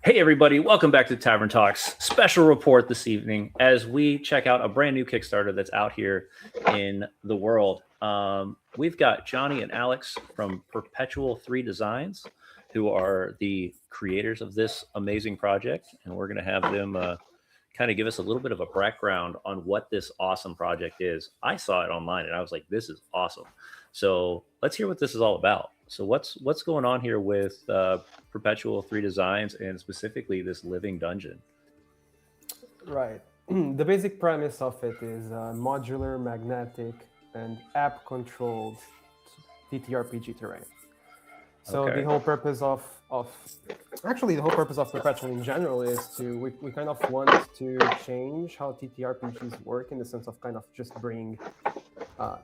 Hey everybody, welcome back to Tavern Talks. Special report this evening as we check out a brand new Kickstarter that's out here in the world. We've got Johnny and Alex from Perpetual 3 Designs, who are the creators of this amazing project, and we're going to have them kind of give us a little bit of a background on what this awesome project is. I saw it online and I was like, this is awesome. So let's hear what this is all about. So what's going on here with Perpetual 3 Designs and specifically this living dungeon? Right. The basic premise of it is modular, magnetic, and app-controlled TTRPG terrain. So Okay. the whole purpose of Perpetual in general is we kind of want to change how TTRPGs work in the sense of kind of just bring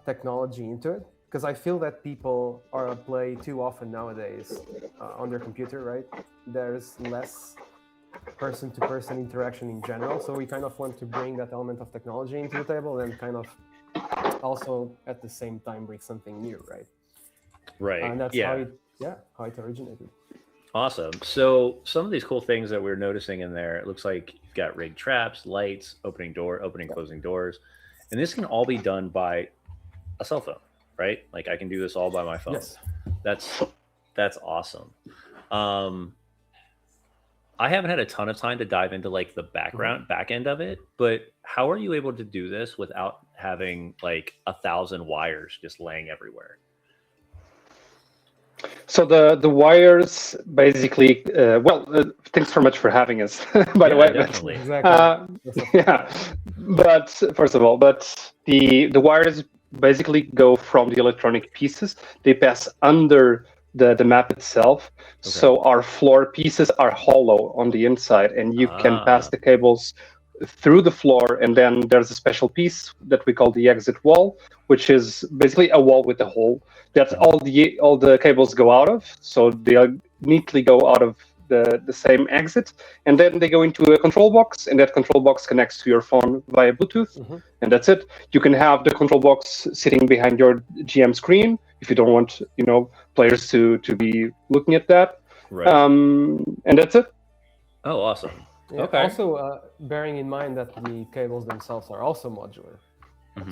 technology into it. Because I feel that people are play too often nowadays on their computer, right? There's less person-to-person interaction in general, so we kind of want to bring that element of technology into the table and kind of also at the same time bring something new, right? Right. And that's how it originated. Awesome. So some of these cool things that we're noticing in there, it looks like you've got rigged traps, lights, opening, closing doors, and this can all be done by a cell phone. Right? Like I can do this all by my phone. Yes. That's awesome. I haven't had a ton of time to dive into like the back end of it, but how are you able to do this without having like 1,000 wires just laying everywhere? So the wires basically, thanks so much for having us, by the way. Definitely. But first of all, the wires basically go from the electronic pieces. They pass under the map itself. Okay. So our floor pieces are hollow on the inside, and you can pass the cables through the floor, and then there's a special piece that we call the exit wall, which is basically a wall with a hole. That's all the cables go out of, so they neatly go out of the same exit, and then they go into a control box, and that control box connects to your phone via Bluetooth, and that's it. You can have the control box sitting behind your GM screen if you don't want, players to be looking at that. Right. And that's it. Oh, awesome. Yeah, okay. Also, bearing in mind that the cables themselves are also modular.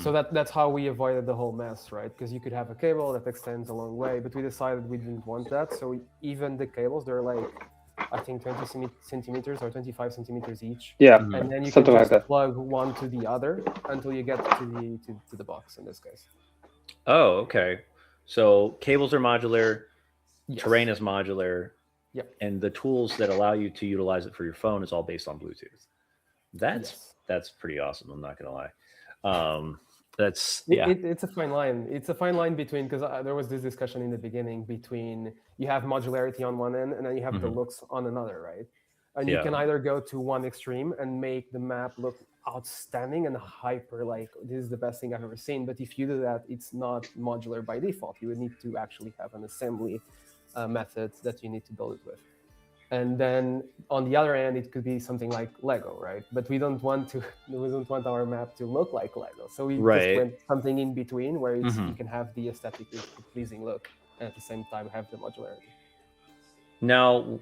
So that's how we avoided the whole mess, right? Because you could have a cable that extends a long way, but we decided we didn't want that. So even the cables, they're like, I think 20 centimeters or 25 centimeters each. Yeah, and then you can just plug one to the other until you get to the box in this case. Oh, okay. So cables are modular, terrain is modular, and the tools that allow you to utilize it for your phone is all based on Bluetooth. That's pretty awesome. I'm not gonna lie. It's a fine line. It's a fine line between, because there was this discussion in the beginning between you have modularity on one end and then you have the looks on another, right? And you can either go to one extreme and make the map look outstanding and hyper, like this is the best thing I've ever seen. But if you do that, it's not modular by default. You would need to actually have an assembly method that you need to build it with. And then on the other end, it could be something like Lego, right? But we don't want our map to look like Lego. So we just went something in between where you can have the aesthetically pleasing look and at the same time have the modularity. Now,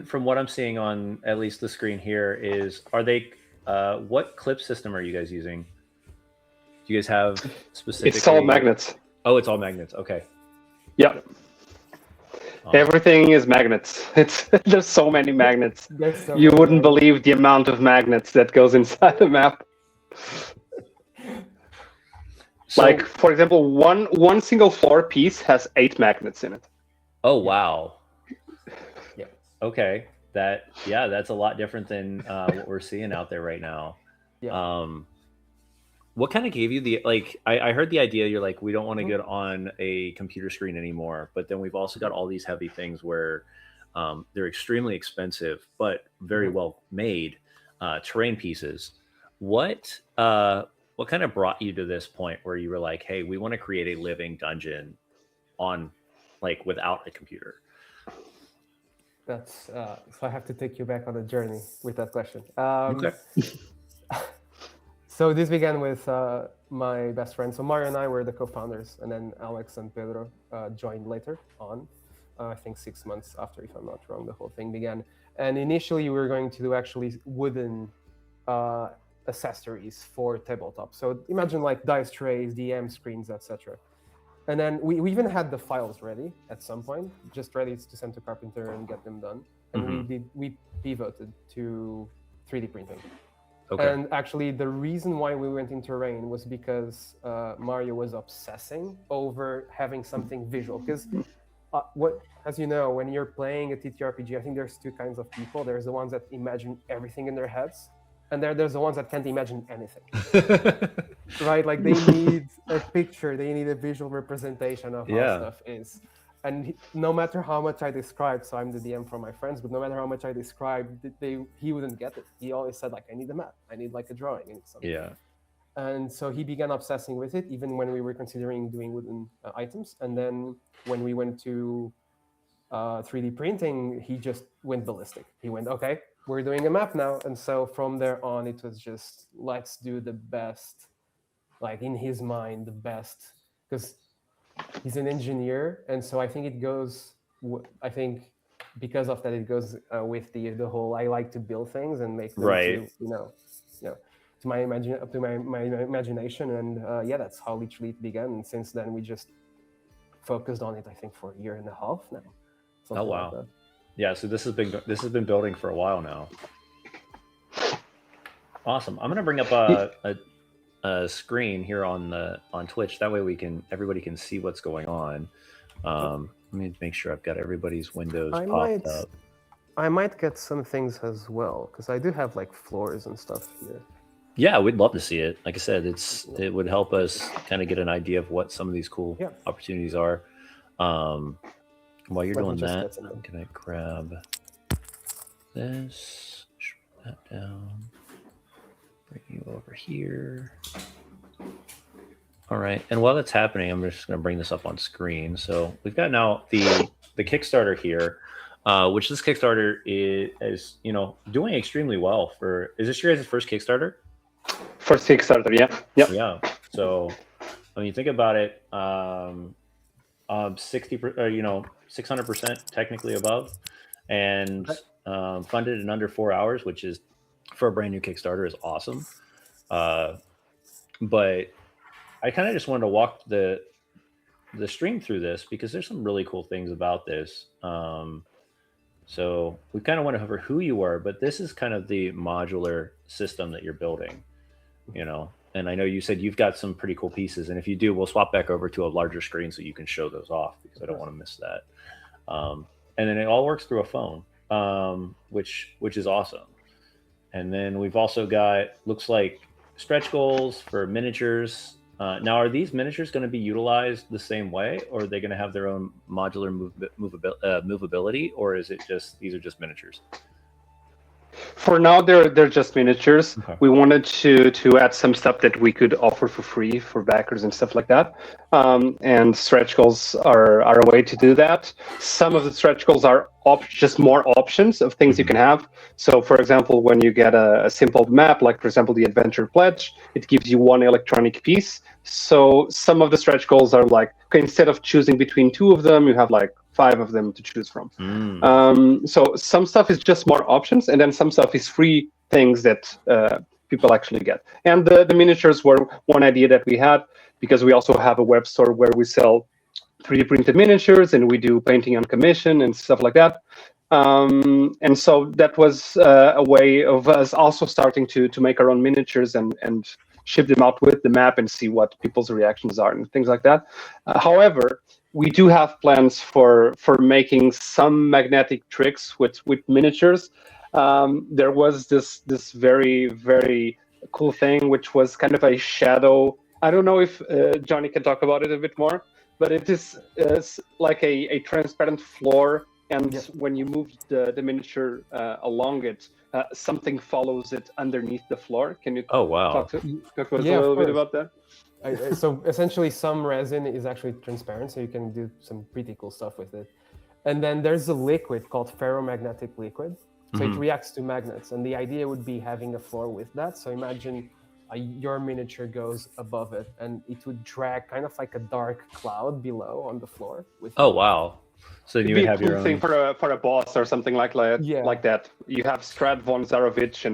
from what I'm seeing on at least the screen here what clip system are you guys using? Do you guys have specifically? It's all magnets. Oh, it's all magnets. Okay. Yeah. Awesome. Everything is magnets. There's so many magnets. You wouldn't believe the amount of magnets that goes inside the map. Like, for example, one single floor piece has 8 magnets in it. Oh, wow. Yeah. Okay. That's a lot different than what we're seeing out there right now. Yeah. What kind of gave you the, I heard the idea, you're like, we don't want to get on a computer screen anymore, but then we've also got all these heavy things where they're extremely expensive, but very well made terrain pieces. what kind of brought you to this point where you were like, hey, we want to create a living dungeon on like without a computer? That's so I have to take you back on a journey with that question. Okay. So this began with my best friend. So Mario and I were the co-founders, and then Alex and Pedro joined later on. I think 6 months after, if I'm not wrong, the whole thing began. And initially, we were going to do actually wooden accessories for tabletop. So imagine like dice trays, DM screens, etc. And then we even had the files ready at some point, just ready to send to Carpenter and get them done. And we pivoted to 3D printing. Okay. And actually, the reason why we went into Rain was because Mario was obsessing over having something visual. Because as you know, when you're playing a TTRPG, I think there's two kinds of people. There's the ones that imagine everything in their heads, and there's the ones that can't imagine anything. Right? Like they need a picture, they need a visual representation of how stuff is. And no matter how much I described, so I'm the DM for my friends, but no matter how much I described, he wouldn't get it. He always said, like, I need a map. I need like a drawing. I need something. Yeah. And so he began obsessing with it, even when we were considering doing wooden items. And then when we went to 3D printing, he just went ballistic. He went, okay, we're doing a map now. And so from there on, it was just, let's do the best, like in his mind, the best. Because he's an engineer, and so I think it goes. I think because of that, it goes with the whole. I like to build things and make them to my imagination, and that's how literally it began. And since then, we just focused on it. I think for a year and a half now. Oh wow! Like yeah, so this has been building for a while now. Awesome. I'm gonna bring up a screen here on Twitch. That way everybody can see what's going on. Let me make sure I've got everybody's windows popped up. I might get some things as well, because I do have like floors and stuff here. Yeah, we'd love to see it. Like I said, it would help us kind of get an idea of what some of these cool opportunities are. While you're doing that, I'm gonna grab this, shut that down. Bring you over here. All right, and while that's happening, I'm just going to bring this up on screen. So we've got now the Kickstarter here, which this Kickstarter is doing extremely well. Is this your guys' first Kickstarter? First Kickstarter, yeah. Yep. Yeah. So when you think about it, 600% technically above, and funded in under 4 hours, which is for a brand new Kickstarter is awesome. But I kind of just wanted to walk the stream through this because there's some really cool things about this. So we kind of went over who you were, but this is kind of the modular system that you're building, and I know you said you've got some pretty cool pieces. And if you do, we'll swap back over to a larger screen so you can show those off, because I don't want to miss that. And then it all works through a phone, which is awesome. And then we've also got, looks like, stretch goals for miniatures. Now, are these miniatures going to be utilized the same way, or are they going to have their own modular movability, or is it just these are just miniatures? For now, they're just miniatures. Okay. We wanted to add some stuff that we could offer for free for backers and stuff like that. And stretch goals are a way to do that. Some of the stretch goals are just more options of things you can have. So, for example, when you get a simple map, like, for example, the Adventure Pledge, it gives you one electronic piece. So some of the stretch goals are like, okay, instead of choosing between two of them, you have like 5 of them to choose from. So some stuff is just more options, and then some stuff is free things that people actually get. And the miniatures were one idea that we had, because we also have a web store where we sell 3D printed miniatures, and we do painting on commission and stuff like that. And so that was a way of us also starting to make our own miniatures and ship them out with the map and see what people's reactions are and things like that. However, we do have plans for making some magnetic tricks with miniatures. There was this very, very cool thing, which was kind of a shadow. I don't know if Johnny can talk about it a bit more, but it is like a transparent floor and when you move the miniature along it, something follows it underneath the floor. Can you talk to us a little bit about that? So essentially, some resin is actually transparent, so you can do some pretty cool stuff with it. And then there's a liquid called ferromagnetic liquid. So it reacts to magnets, and the idea would be having a floor with that. So imagine your miniature goes above it, and it would drag kind of like a dark cloud below on the floor. Wow! So you would have your own thing for a boss or something like that. Like that, you have Strad von Zarovich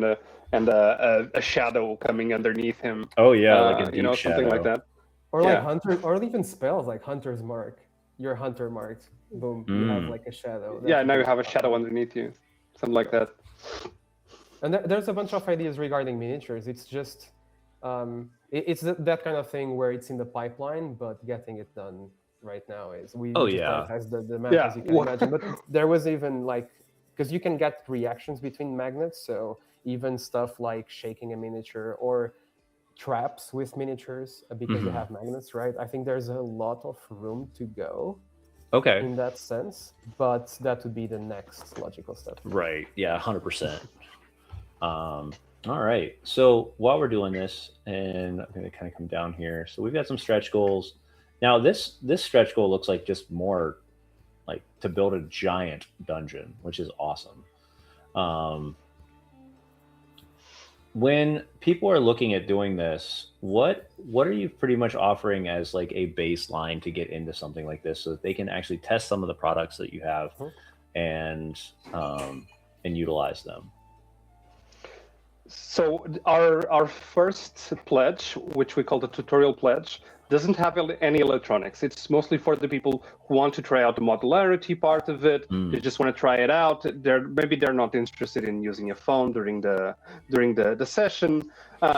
and a shadow coming underneath him. Oh yeah, like a deep shadow. Something like that. Or like hunter, or even spells like Hunter's Mark. Your hunter marked. Boom. You have like a shadow. Now you have a shadow underneath you. Something like that. And there's a bunch of ideas regarding miniatures. It's just, it's that kind of thing where it's in the pipeline, but getting it done right now is we just the map as you can imagine. But there was even like, because you can get reactions between magnets, so even stuff like shaking a miniature or traps with miniatures because they have magnets, right? I think there's a lot of room to go. Okay. In that sense, but that would be the next logical step. Right. Yeah, 100%. All right. So while we're doing this, and I'm going to kind of come down here. So we've got some stretch goals. Now this stretch goal looks like just more like to build a giant dungeon, which is awesome. When people are looking at doing this, what are you pretty much offering as like a baseline to get into something like this, so that they can actually test some of the products that you have and utilize them? So our first pledge, which we call the tutorial pledge, doesn't have any electronics. It's mostly for the people who want to try out the modularity part of it. They just want to try it out. Maybe they're not interested in using a phone during the session.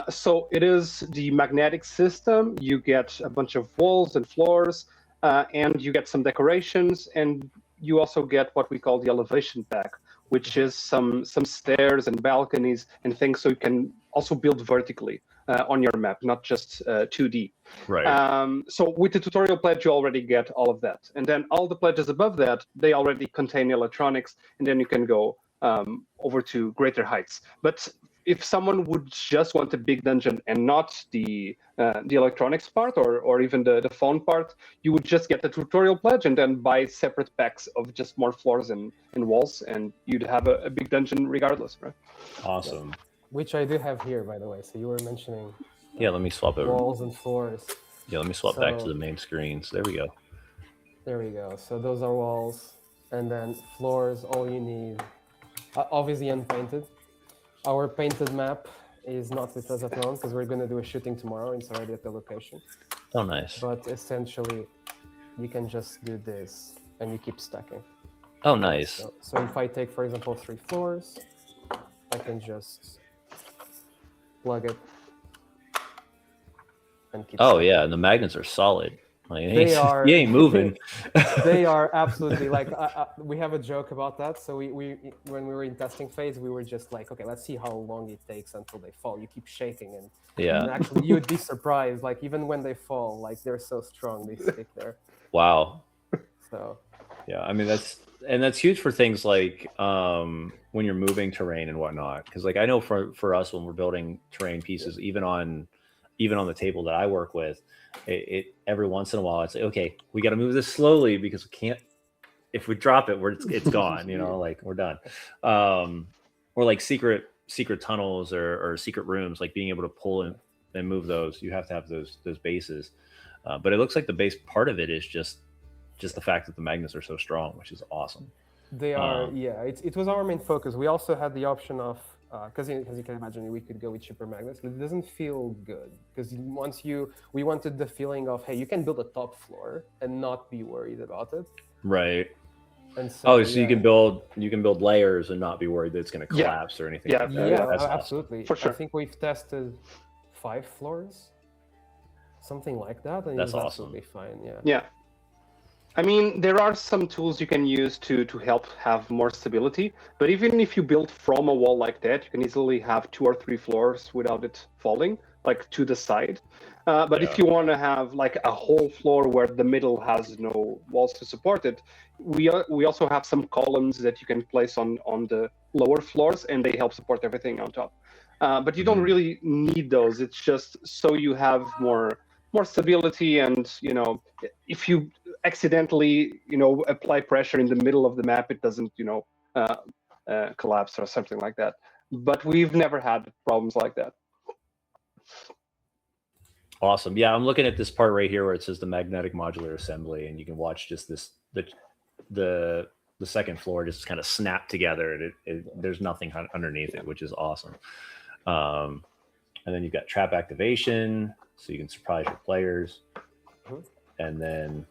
So it is the magnetic system. You get a bunch of walls and floors, and you get some decorations, and you also get what we call the elevation pack, which is some stairs and balconies and things, so you can also build vertically on your map, not just 2D. Right. So with the tutorial pledge, you already get all of that. And then all the pledges above that, they already contain electronics, and then you can go over to greater heights. But if someone would just want a big dungeon and not the electronics part or even the phone part, you would just get the tutorial pledge and then buy separate packs of just more floors and walls, and you'd have a big dungeon regardless, right? Awesome. Which I do have here, by the way. So you were mentioning let me swap over. Walls and floors. Yeah, let me swap back to the main screen. So there we go. There we go. So those are walls, and then floors. All you need, obviously unpainted. Our painted map is not with us at the moment because we're going to do a shooting tomorrow. It's already at the location. Oh, nice. But essentially, you can just do this, and you keep stacking. Oh, nice. So if I take, for example, 3 floors, I can just plug it and keep stacking. Yeah, and the magnets are solid. Like, They are. You ain't moving. They are absolutely like we have a joke about that. So we when we were in testing phase, we were just like, okay, let's see how long it takes until they fall. You keep shaking, and actually you would be surprised. Like even when they fall, like they're so strong, they stick there. Wow. So. Yeah, I mean that's huge for things like when you're moving terrain and whatnot. Because like I know for us when we're building terrain pieces, even on the table that I work with. It every once in a while it's like, okay, we got to move this slowly because we can't, if we drop it, it's gone, like we're done. Or like secret tunnels or secret rooms, like being able to pull in and move those, you have to have those bases. But it looks like the base part of it is just the fact that the magnets are so strong, which is awesome. They are, it was our main focus. We also had the option of, because as you can imagine, we could go with cheaper magnets, but it doesn't feel good. Because we wanted the feeling of, hey, you can build a top floor and not be worried about it. Right. And so, you can build layers and not be worried that it's going to collapse or anything. Yeah, That's absolutely. For sure. I think we've tested 5 floors, something like that, and that's it was awesome. Absolutely fine. Yeah. Yeah. I mean, there are some tools you can use to help have more stability, but even if you build from a wall like that, you can easily have 2 or 3 floors without it falling, like to the side. But if you want to have like a whole floor where the middle has no walls to support it, we also have some columns that you can place on the lower floors, and they help support everything on top. But you don't really need those. It's just so you have more stability, and if you accidentally apply pressure in the middle of the map, it doesn't collapse or something like that. But we've never had problems like that. Awesome. Yeah, I'm looking at this part right here where it says the magnetic modular assembly, and you can watch just the second floor just kind of snap together. There's nothing underneath it, which is awesome. And then you've got trap activation, so you can surprise your players. And then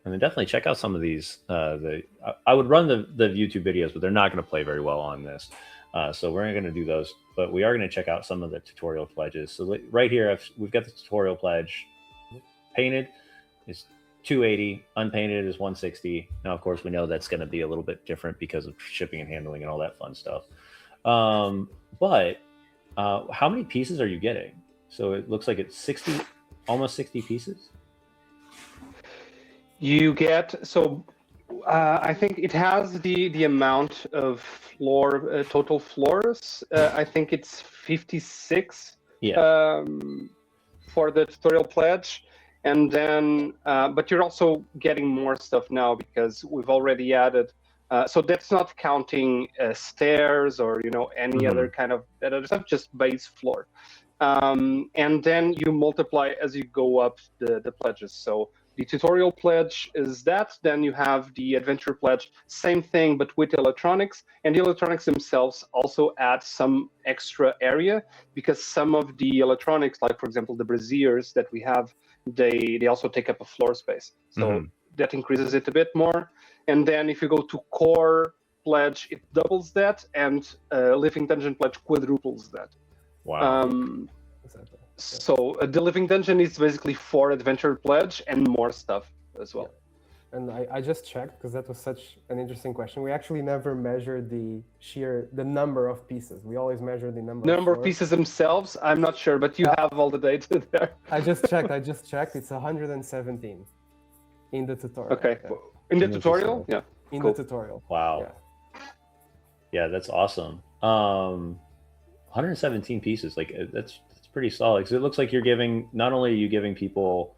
definitely check out some of these. I would run the YouTube videos, but they're not going to play very well on this. So we're not going to do those, but we are going to check out some of the tutorial pledges. So right here, we've got the tutorial pledge. Painted is 280, unpainted is 160. Now, of course, we know that's going to be a little bit different because of shipping and handling and all that fun stuff. But how many pieces are you getting? So it looks like it's 60, almost 60 pieces. You get, I think it has the amount of total floors. I think it's 56 for the tutorial pledge. And then, but you're also getting more stuff now because we've already added, so that's not counting stairs or, any other kind of other stuff, just base floor. And then you multiply as you go up the pledges. So the tutorial pledge is that, then you have the adventure pledge, same thing, but with electronics. And the electronics themselves also add some extra area because some of the electronics, like for example, the braziers that we have, they also take up a floor space. So that increases it a bit more. And then if you go to core pledge, it doubles that, and living dungeon pledge quadruples that. Wow. So the living dungeon is basically 4 adventure pledge and more stuff as well. Yeah. And I just checked because that was such an interesting question. We actually never measured the number of pieces. We always measure the number of pieces themselves. I'm not sure, but you have all the data there. I just checked. It's 117 in the tutorial. Okay. Yeah. In the tutorial? Yeah. In the tutorial. Wow. Yeah, that's awesome. 117 pieces. Like that's pretty solid. Because it looks like you're giving, not only are you giving people,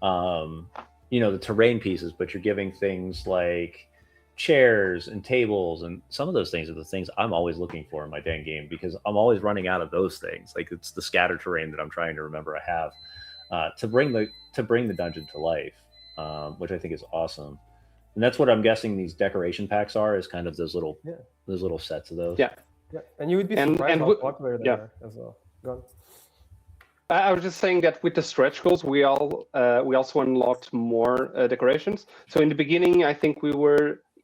the terrain pieces, but you're giving things like chairs and tables, and some of those things are the things I'm always looking for in my dang game because I'm always running out of those things. Like it's the scatter terrain that I'm trying to remember I have to bring the dungeon to life, which I think is awesome. And that's what I'm guessing these decoration packs are, is kind of those little sets of those. Yeah. And you would be surprised how popular they are as well. Go on. I was just saying that with the stretch goals, we also unlocked more decorations. So in the beginning, I think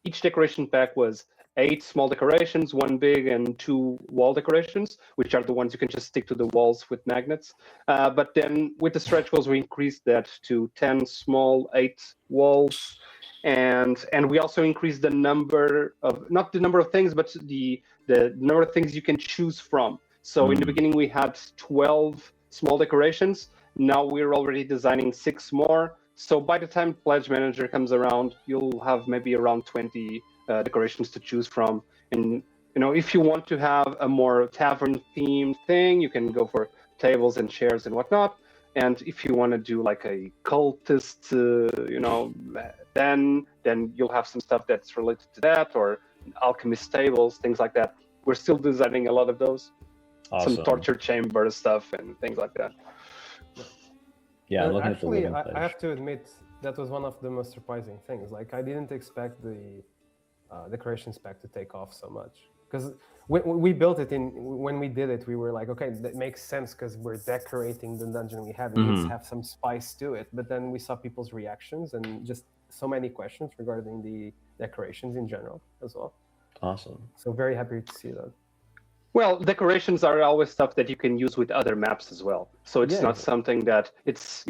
each decoration pack was 8 small decorations, 1 big, and 2 wall decorations, which are the ones you can just stick to the walls with magnets. But then with the stretch goals, we increased that to 10 small, 8 walls. And we also increased the number of, not the number of things, but the number of things you can choose from. So in the beginning, we had 12 small decorations. Now we're already designing 6 more. So by the time Pledge Manager comes around, you'll have maybe around 20 decorations to choose from. And if you want to have a more tavern themed thing, you can go for tables and chairs and whatnot. And if you want to do like a cultist, then you'll have some stuff that's related to that, or alchemist tables, things like that. We're still designing a lot of those. Awesome. Some torture chamber stuff and things like that. Yeah, actually, I have to admit that was one of the most surprising things. Like, I didn't expect the decoration spec to take off so much, because we built it when we did it, we were like, okay, that makes sense because we're decorating the dungeon we have. It needs to have some spice to it. But then we saw people's reactions and just so many questions regarding the decorations in general as well. Awesome. So very happy to see that. Well, decorations are always stuff that you can use with other maps as well. So it's not something that it's,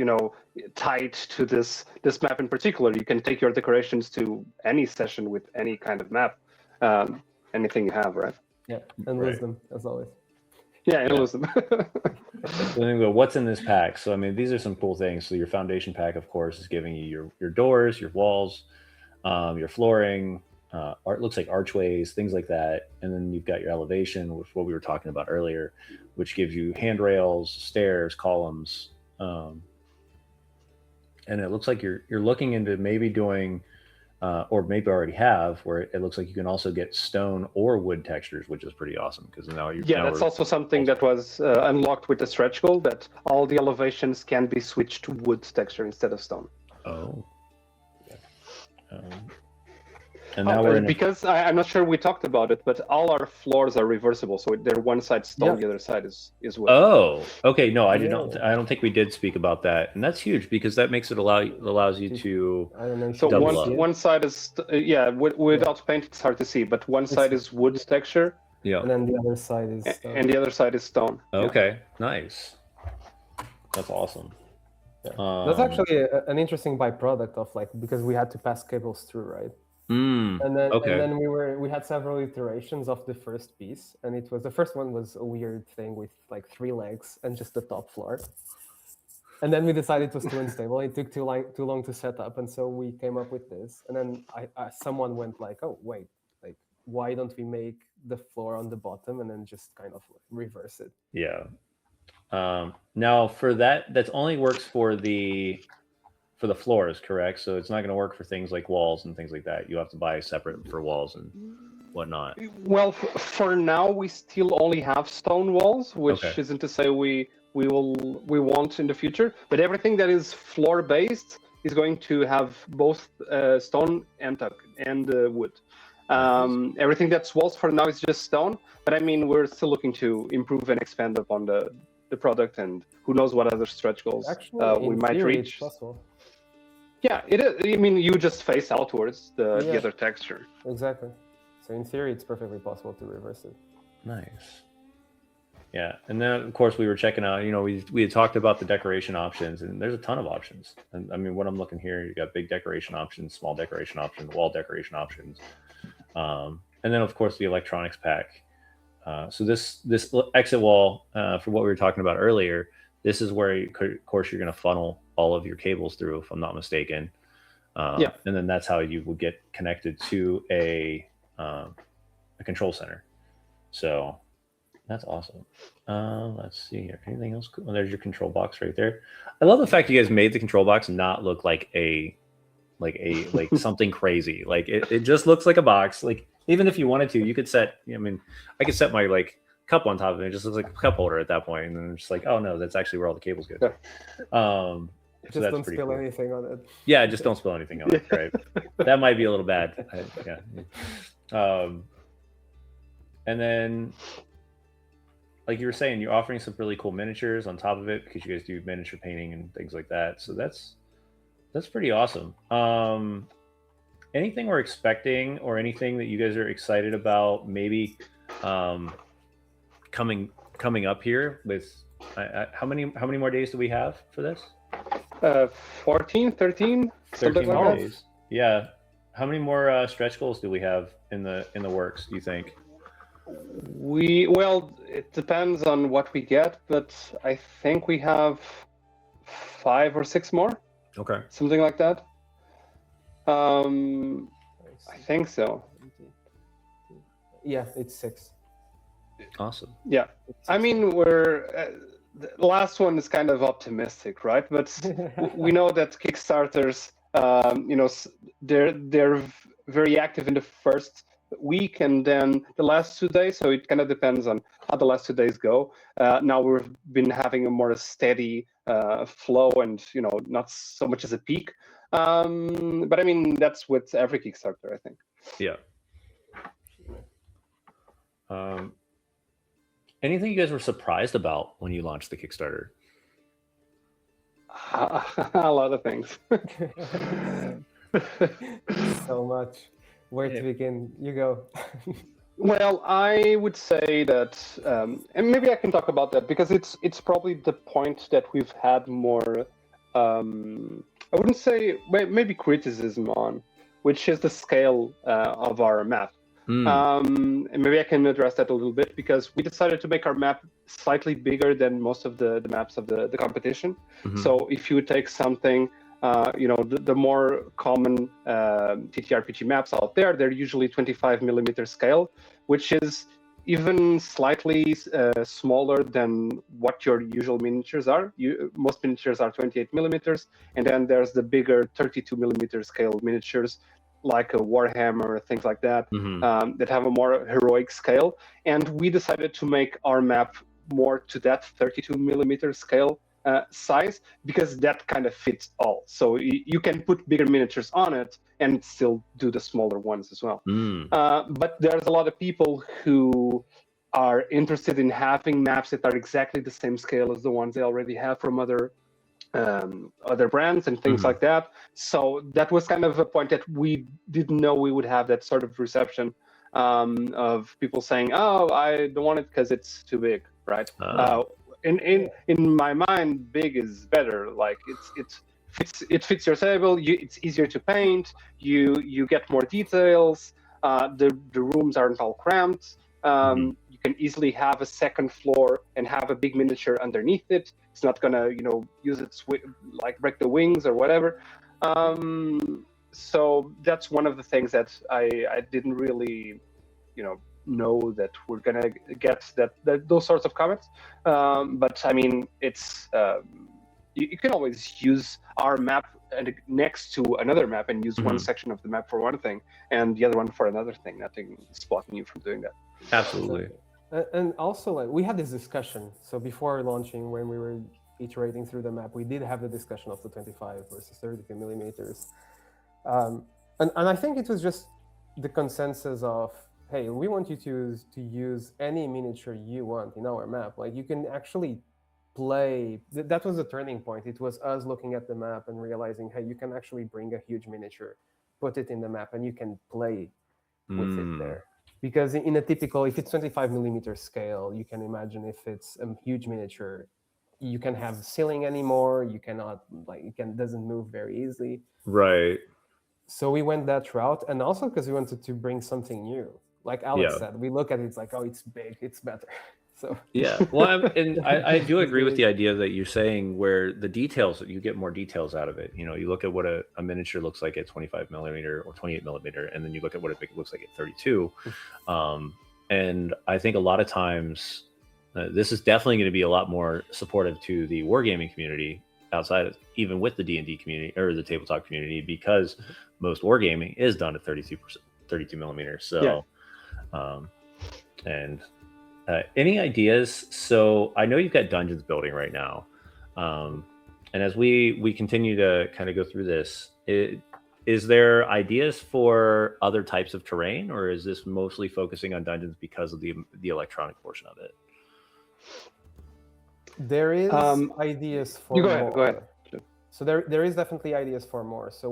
tied to this map in particular. You can take your decorations to any session with any kind of map, anything you have, right? Yeah, and wisdom, as always. Yeah, Illusion. What's in this pack? So I mean, these are some cool things. So your foundation pack, of course, is giving you your doors, your walls, your flooring. Art looks like archways, things like that, and then you've got your elevation, which what we were talking about earlier, which gives you handrails, stairs, columns, and it looks like you're looking into maybe doing, or maybe already have, where it looks like you can also get stone or wood textures, which is pretty awesome because now you're that's also something that was unlocked with the stretch goal, that all the elevations can be switched to wood texture instead of stone. Oh. And now we're in because I'm not sure we talked about it, but all our floors are reversible, so they're one side stone, the other side is wood. Oh, okay. No, I don't think we did speak about that, and that's huge because that makes it allows you to. I don't know. So one side is without paint it's hard to see, but one side is wood texture. Yeah. And then the other side is stone. And the other side is stone. Okay, nice. That's awesome. That's actually an interesting byproduct of because we had to pass cables through, right? And then we had several iterations of the first piece, and the first one was a weird thing with 3 legs and just the top floor. And then we decided it was too unstable. It took too long to set up, and so we came up with this. And then someone went like, "Oh wait, why don't we make the floor on the bottom and then just kind of reverse it?" Yeah. Now for that only works for the floors, correct? So it's not going to work for things like walls and things like that. You have to buy separate for walls and whatnot. Well, for now we still only have stone walls, which isn't to say we won't in the future. But everything that is floor based is going to have both stone and wood. Everything that's walls for now is just stone. But I mean, we're still looking to improve and expand upon the product, and who knows what other stretch goals we might reach. Yeah, it is. I mean, you just face outwards the other texture. Exactly. So in theory, it's perfectly possible to reverse it. Nice. Yeah, and then of course we were checking out. We had talked about the decoration options, and there's a ton of options. And I mean, what I'm looking here, you got big decoration options, small decoration options, wall decoration options, and then of course the electronics pack. So this exit wall, for what we were talking about earlier, this is where, of course, you're going to funnel all of your cables through, if I'm not mistaken. And then that's how you will get connected to a control center. So that's awesome. Let's see here. Anything else cool? There's your control box right there. I love the fact you guys made the control box not look like something crazy. It just looks like a box. Even if you wanted to, you could set. I mean, I could set my cup on top of it. It just looks like a cup holder at that point, and then it's oh no, that's actually where all the cables go. Just don't spill anything on it. Yeah, just don't spill anything on it. Right. That might be a little bad. And then, like you were saying, you're offering some really cool miniatures on top of it because you guys do miniature painting and things like that. So that's pretty awesome. Anything we're expecting or anything that you guys are excited about maybe coming up here with how many more days do we have for this? 14, 13 more days. Yeah. How many more stretch goals do we have in the works, do you think? It depends on what we get, but I think we have 5 or 6 more. Okay. Something like that. I think so. Yeah, it's 6. Awesome. Yeah. I mean, we're the last one is kind of optimistic, right? But we know that Kickstarters, they're very active in the first week and then the last 2 days. So it kind of depends on how the last 2 days go. Now we've been having a more steady flow and, not so much as a peak. But I mean, that's with every Kickstarter, I think. Yeah. Anything you guys were surprised about when you launched the Kickstarter? A lot of things. So much. Where to begin? You go. Well, I would say that, and maybe I can talk about that because it's probably the point that we've had more. I wouldn't say maybe criticism on, which is the scale of our map. And maybe I can address that a little bit, because we decided to make our map slightly bigger than most of the maps of the competition. So if you take something, the more common TTRPG maps out there, they're usually 25 millimeter scale, which is even slightly smaller than what your usual miniatures are. Most miniatures are 28 millimeters, and then there's the bigger 32 millimeter scale miniatures, like a Warhammer, things like that, that have a more heroic scale. And we decided to make our map more to that 32 millimeter scale size, because that kind of fits all. So you can put bigger miniatures on it and still do the smaller ones as well. But there's a lot of people who are interested in having maps that are exactly the same scale as the ones they already have from other brands and things like that. So that was kind of a point that we didn't know we would have that sort of reception of people saying, "Oh, I don't want it because it's too big," right? In my mind, big is better. Like it fits your table. It's easier to paint. You get more details. The rooms aren't all cramped. You can easily have a second floor and have a big miniature underneath it. It's not gonna, use its like break the wings or whatever. So that's one of the things that I didn't really, know that we're gonna get those sorts of comments. But I mean, it's you can always use our map next to another map and use one section of the map for one thing and the other one for another thing. Nothing is blocking you from doing that. Absolutely. And also, like, we had this discussion. So before launching, when we were iterating through the map, we did have the discussion of the 25 versus 32 millimeters. And I think it was just the consensus of, hey, we want you to use any miniature you want in our map. Like, you can actually play. That was the turning point. It was us looking at the map and realizing, hey, you can actually bring a huge miniature, put it in the map, and you can play with it there. Because in a typical, if it's 25 millimeter scale, you can imagine if it's a huge miniature, you can have ceiling anymore. You cannot, doesn't move very easily. Right. So we went that route, and also because we wanted to bring something new. Like Alex said, we look at it, it's like, oh, it's big, it's better. So yeah, well, I do agree with the idea that you're saying, where the details, you get more details out of it. You look at what a miniature looks like at 25 millimeter or 28 millimeter, and then you look at what it looks like at 32. And I think a lot of times this is definitely going to be a lot more supportive to the wargaming community outside of, even with the D&D community or the tabletop community, because most wargaming is done at 32 millimeters. So, any ideas? So I know you've got dungeons building right now. And as we continue to kind of go through this, is there ideas for other types of terrain, or is this mostly focusing on dungeons because of the electronic portion of it? There is ideas for more. Go ahead. So there is definitely ideas for more. So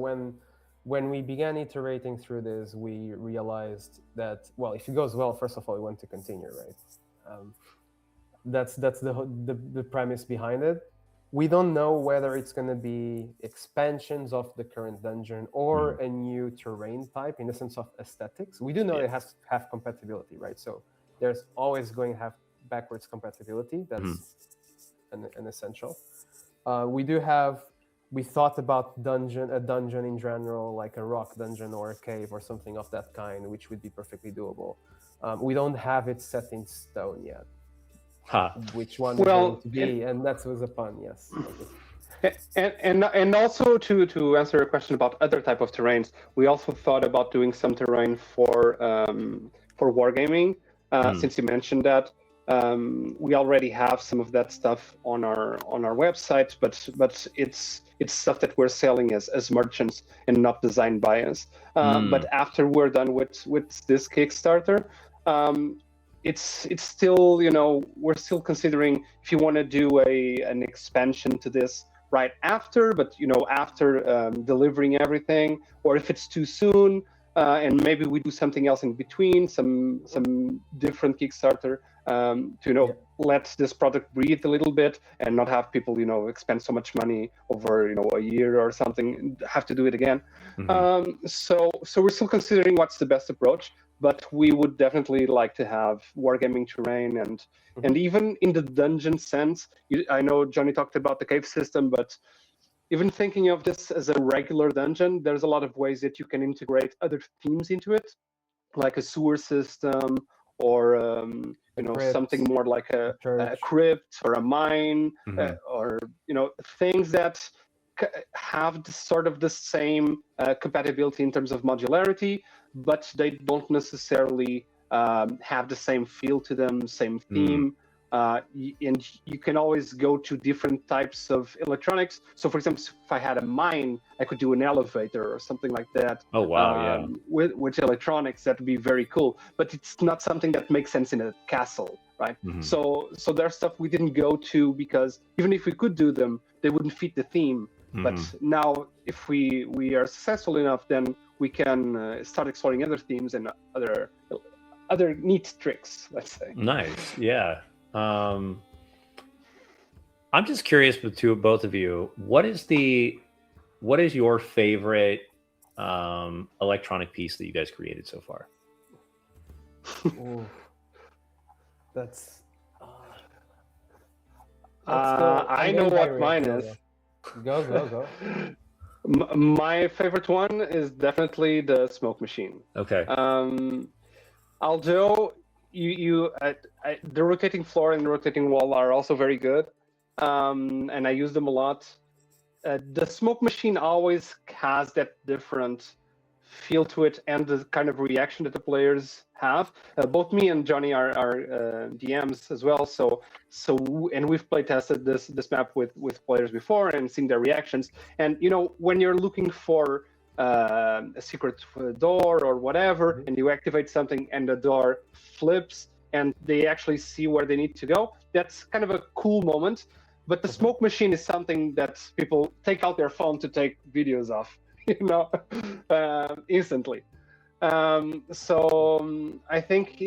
when we began iterating through this, we realized that, well, if it goes well, first of all, we want to continue, right? That's the premise behind it. We don't know whether it's going to be expansions of the current dungeon or a new terrain type in the sense of aesthetics. We do know it has to have compatibility, right? So there's always going to have backwards compatibility. That's an essential. We thought about a dungeon in general, like a rock dungeon or a cave or something of that kind, which would be perfectly doable. We don't have it set in stone yet. Which one is going to be, and that was a pun, yes. And also to answer a question about other type of terrains, we also thought about doing some terrain for wargaming. Since you mentioned that, we already have some of that stuff on our website, but it's stuff that we're selling as merchants and not designed by us. But after we're done with this Kickstarter, it's still, we're still considering if you want to do an expansion to this right after, but after delivering everything, or if it's too soon, and maybe we do something else in between, some different Kickstarter, to let this product breathe a little bit and not have people expend so much money over a year or something, have to do it again. So we're still considering what's the best approach, but we would definitely like to have wargaming terrain and even in the dungeon sense. I know Johnny talked about the cave system, but even thinking of this as a regular dungeon, there's a lot of ways that you can integrate other themes into it, like a sewer system or something more like a crypt or a mine, or things that have sort of the same compatibility in terms of modularity, but they don't necessarily have the same feel to them, same theme. And you can always go to different types of electronics. So, for example, if I had a mine, I could do an elevator or something like that. Oh, wow, with electronics, that would be very cool. But it's not something that makes sense in a castle, right? So there's stuff we didn't go to because even if we could do them, they wouldn't fit the theme. But now, if we are successful enough, then we can start exploring other themes and other neat tricks, let's say. Nice, yeah. I'm just curious with both of you. What is your favorite electronic piece that you guys created so far? That's. I know what mine is. Go. My favorite one is definitely the smoke machine. Okay. Although the rotating floor and the rotating wall are also very good, and I use them a lot. The smoke machine always has that different feel to it and the kind of reaction that the players have. Both me and Johnny are DMs as well, and we've play tested this map with players before and seen their reactions. And when you're looking for a secret door or whatever, and you activate something and the door flips and they actually see where they need to go, that's kind of a cool moment. But the smoke machine is something that people take out their phone to take videos of, instantly. So I think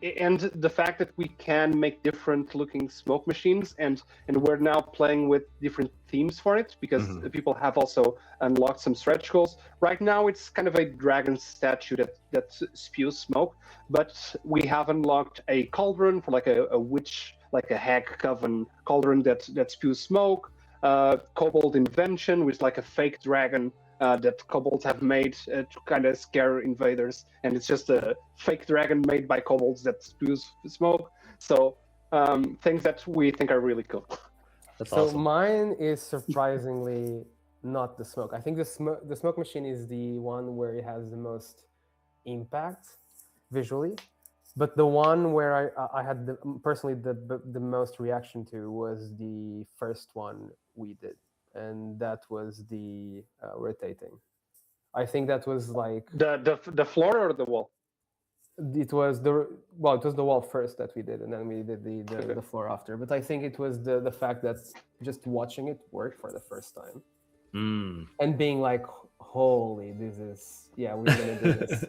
and the fact that we can make different looking smoke machines and we're now playing with different themes for it because people have also unlocked some stretch goals. Right now it's kind of a dragon statue that spews smoke, but we have unlocked a cauldron for like a witch, like a hag coven cauldron that spews smoke, kobold invention, which is like a fake dragon that kobolds have made to kind of scare invaders, and it's just a fake dragon made by kobolds that spews smoke. So things that we think are really cool. That's so awesome. Mine is surprisingly not the smoke. I think the smoke machine is the one where it has the most impact visually, but the one where I had personally the most reaction to was the first one we did, and that was the rotating. I think that was like the floor or the wall. It was the wall first that we did, and then we did the floor after. But I think it was the fact that just watching it work for the first time and being like, "Holy, we're gonna do this."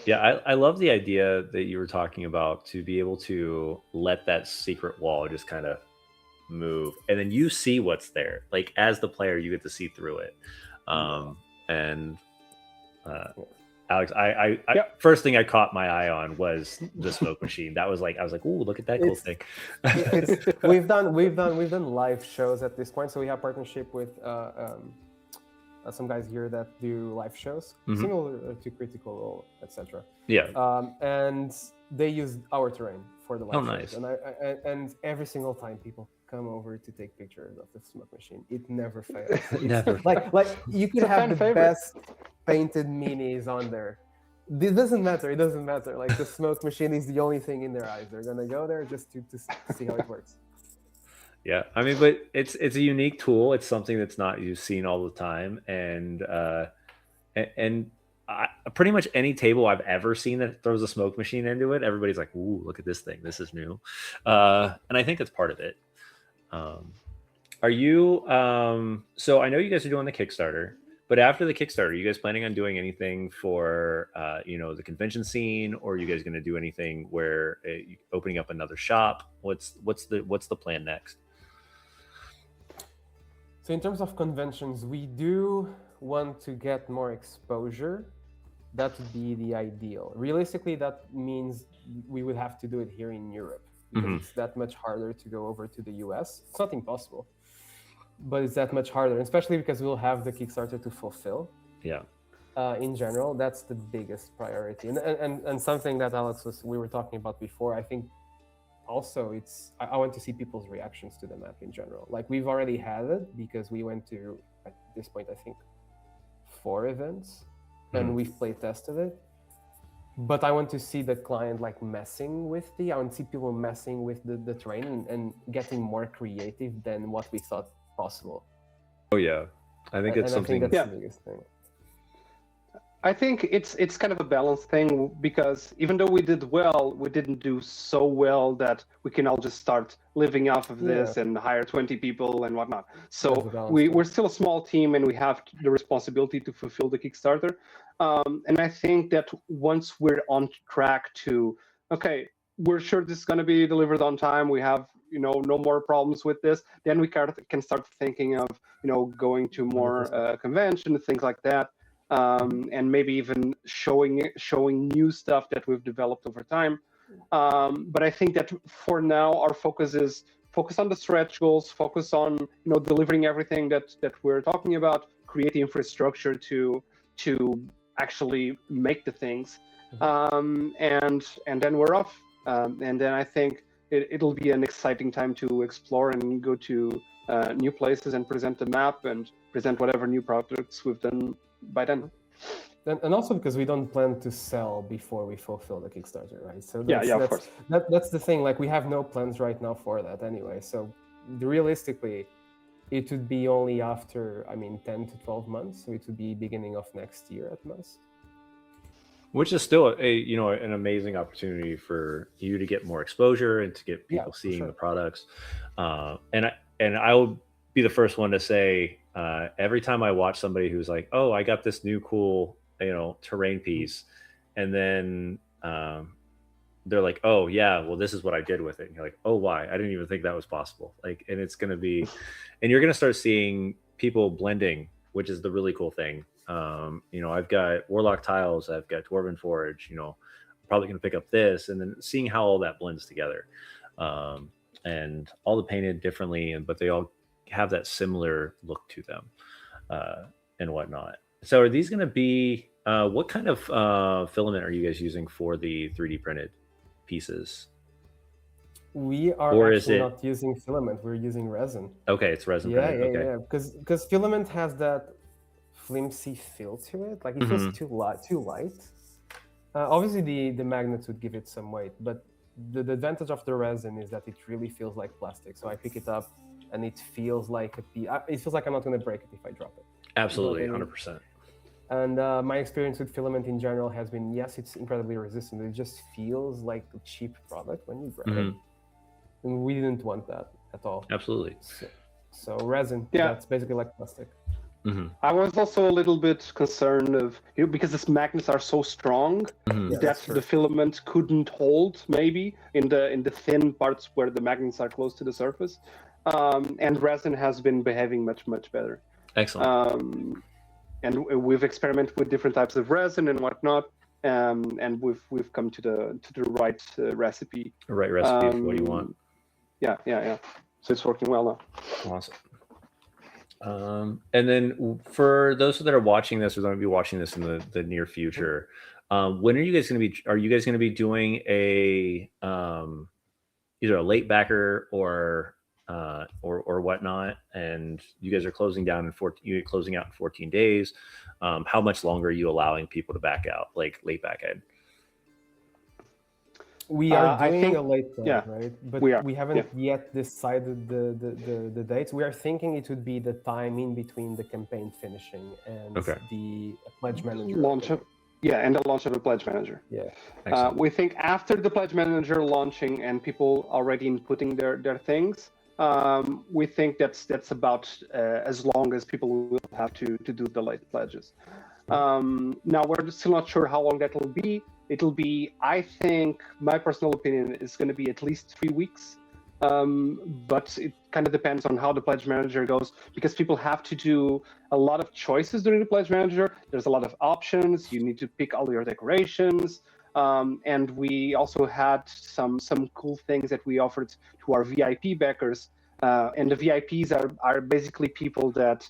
Yeah, I love the idea that you were talking about, to be able to let that secret wall just kind of move, and then you see what's there. Like, as the player, you get to see through it. Alex, I first thing I caught my eye on was the smoke machine. That was like, I was like, "Ooh, look at that cool thing." We've done live shows at this point, so we have partnership with some guys here that do live shows similar to Critical Role, etc. Yeah. And they use our terrain for the live shows. Nice. And every single time people come over to take pictures of the smoke machine, it never fails. Never. Like you could have the best painted minis on there. It doesn't matter. Like, the smoke machine is the only thing in their eyes. They're gonna go there just to see how it works. Yeah, I mean, but it's a unique tool. It's something that's not seen all the time, and pretty much any table I've ever seen that throws a smoke machine into it, everybody's like, "Ooh, look at this thing! This is new," and I think that's part of it. Are you? So I know you guys are doing the Kickstarter, but after the Kickstarter, are you guys planning on doing anything for the convention scene, or are you guys going to do anything where opening up another shop? What's the plan next? So in terms of conventions, we do want to get more exposure that would be the ideal. Realistically, that means we would have to do it here in Europe because it's that much harder to go over to the US. It's not impossible, but it's that much harder, especially because we'll have the Kickstarter to fulfill. Yeah. In general, that's the biggest priority, and something that we were talking about before. I think also I want to see people's reactions to the map in general. Like we've already had it because we went to, at this point, I think 4 events, and we've play tested it. But I want to see the client like messing with I want to see people messing with the terrain and getting more creative than what we thought possible. Oh yeah, I think it's something. I think that's the biggest thing. I think it's kind of a balanced thing because even though we did well, we didn't do so well that we can all just start living off of this and hire 20 people and whatnot. So we're still a small team and we have the responsibility to fulfill the Kickstarter. And I think that once we're on track to, okay, we're sure this is going to be delivered on time, we have no more problems with this, then we can start thinking of going to more convention and things like that. And maybe even showing new stuff that we've developed over time. But I think that for now, our focus on the stretch goals, focus on delivering everything that we're talking about, create the infrastructure to actually make the things, and then we're off. And then I think it'll be an exciting time to explore and go to new places and present the map and present whatever new products we've done by then. And also because we don't plan to sell before we fulfill the Kickstarter, right? So of course. That's the thing. Like we have no plans right now for that anyway. So realistically, it would be only after 10 to 12 months. So it would be beginning of next year at most. Which is still an amazing opportunity for you to get more exposure and to get people seeing the products. And I will be the first one to say, every time I watch somebody who's like, oh, I got this new cool terrain piece, and then they're like, oh yeah, well this is what I did with it, and you're like, oh, why? I didn't even think that was possible. Like, and it's going to be, and you're going to start seeing people blending, which is the really cool thing. I've got Warlock tiles, I've got Dwarven Forge, I'm probably going to pick up this, and then seeing how all that blends together, and all the painted differently, but they all have that similar look to them, and whatnot. So are these going to be what kind of filament are you guys using for the 3D printed pieces? We are not using filament, we're using resin. Okay, it's resin printed. Okay. Because filament has that flimsy feel to it, like it feels too light. Obviously the magnets would give it some weight, but the advantage of the resin is that it really feels like plastic. So I pick it up and it feels like it feels like I'm not going to break it if I drop it. Absolutely, 100%. And my experience with filament in general has been, yes, it's incredibly resistant. It just feels like a cheap product when you grab it. And we didn't want that at all. Absolutely. So resin, that's basically like plastic. I was also a little bit concerned of because these magnets are so strong that the filament couldn't hold maybe in the thin parts where the magnets are close to the surface. And resin has been behaving much better. Excellent. And we've experimented with different types of resin and whatnot, and we've come to the right recipe. The right recipe for what you want. Yeah. So it's working well now. Awesome. And then for those that are watching this or going to be watching this in the near future, when are you guys going to be? Are you guys going to be doing a either a late backer or whatnot, and you guys are closing out in 14 days? How much longer are you allowing people to back out, like late back end? We are doing a late back, right? But we haven't yet decided the dates. We are thinking it would be the time in between the campaign finishing and the pledge manager launch. And the launch of the Pledge Manager. Yeah. We think after the Pledge Manager launching and people already inputting their things, we think that's about as long as people will have to do the late pledges. Now, we're still not sure how long that will be. It'll be, I think, my personal opinion is going to be at least 3 weeks. but it kind of depends on how the pledge manager goes, because people have to do a lot of choices during the pledge manager. There's a lot of options. You need to pick all your decorations. And we also had some cool things that we offered to our VIP backers. And the VIPs are basically people that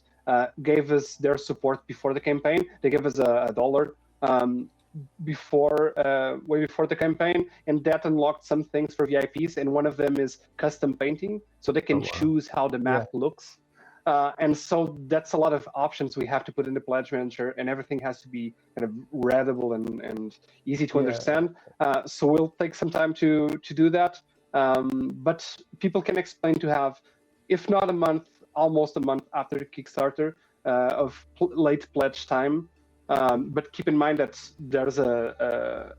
gave us their support before the campaign. They gave us a dollar way before the campaign, and that unlocked some things for VIPs. And one of them is custom painting, so they can choose how the map looks. And so that's a lot of options we have to put in the pledge manager, and everything has to be kind of readable and easy to understand. So we'll take some time to do that. But people can explain to have, if not a month, almost a month after the Kickstarter of late pledge time. But keep in mind that there's an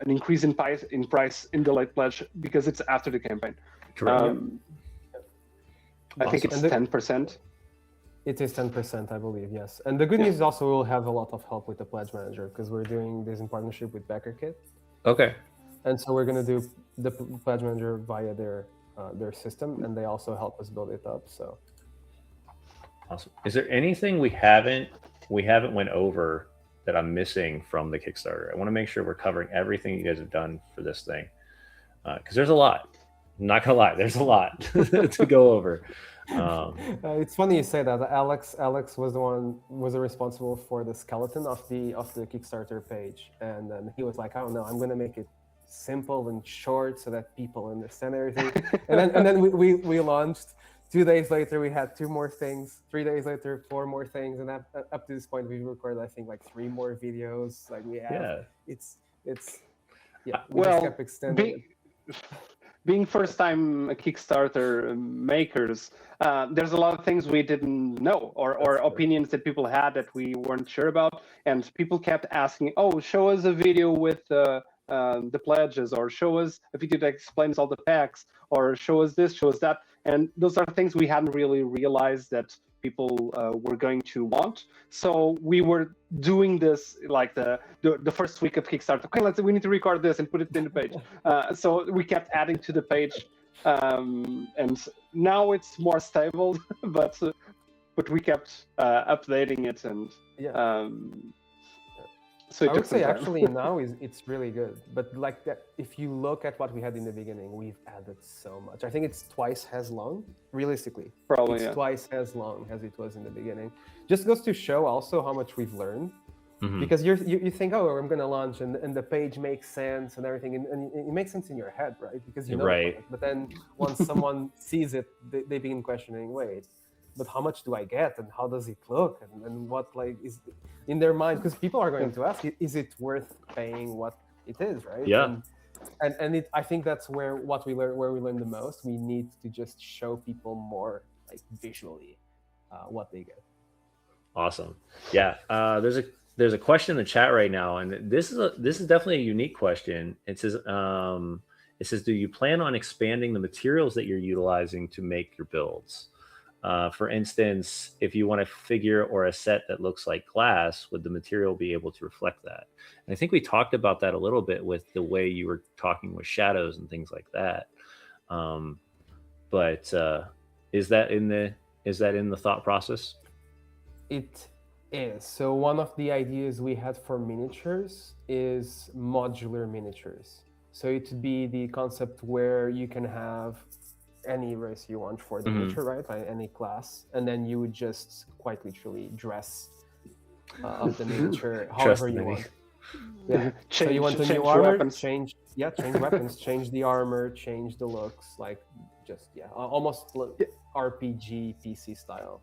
increase in price in the late pledge because it's after the campaign. Correct. I think it's 10%. It is 10%, I believe, yes. And the good news is also we'll have a lot of help with the pledge manager because we're doing this in partnership with BackerKit. Okay. And so we're going to do the pledge manager via their system, and they also help us build it up. So awesome. Is there anything we haven't went over that I'm missing from the Kickstarter? I want to make sure we're covering everything you guys have done for this thing, because there's a lot. I'm not gonna lie, there's a lot to go over. It's funny you say that. Alex was responsible for the skeleton of the Kickstarter page, and then he was like, I don't know, I'm gonna make it simple and short so that people understand everything. and then we launched. 2 days later, we had 2 more things. 3 days later, 4 more things, and up to this point, we recorded, I think, like 3 more videos. Like we have, it's we just kept extending. Being first-time Kickstarter makers, there's a lot of things we didn't know, or opinions that people had that we weren't sure about, and people kept asking, "Oh, show us a video with the pledges, or show us a video that explains all the packs, or show us this, show us that." And those are things we hadn't really realized that people were going to want. So we were doing this like the first week of Kickstarter. Okay, we need to record this and put it in the page. So we kept adding to the page, and now it's more stable. but we kept updating it, and so I would say actually now it's really good. But like that, if you look at what we had in the beginning, we've added so much. I think it's twice as long, realistically. Probably, it's twice as long as it was in the beginning. Just goes to show also how much we've learned. Mm-hmm. Because you think, oh, I'm going to launch, and the page makes sense and everything, and it makes sense in your head, right? Because you know it. But then once someone sees it, they begin questioning, wait, but how much do I get, and how does it look, and what like is in their mind? Because people are going to ask, is it worth paying what it is, right? Yeah. And I think that's where we learn the most. We need to just show people more like visually what they get. Awesome. Yeah. There's a question in the chat right now, and this is definitely a unique question. It says, do you plan on expanding the materials that you're utilizing to make your builds? For instance, if you want a figure or a set that looks like glass, would the material be able to reflect that? And I think we talked about that a little bit with the way you were talking with shadows and things like that. But is that in the thought process? It is. So one of the ideas we had for miniatures is modular miniatures. So it would be the concept where you can have any race you want for the miniature, right? By any class, and then you would just quite literally dress up the miniature however you want. Yeah. So you want a new armor, weapons. change weapons, change the armor, change the looks, like just almost RPG PC style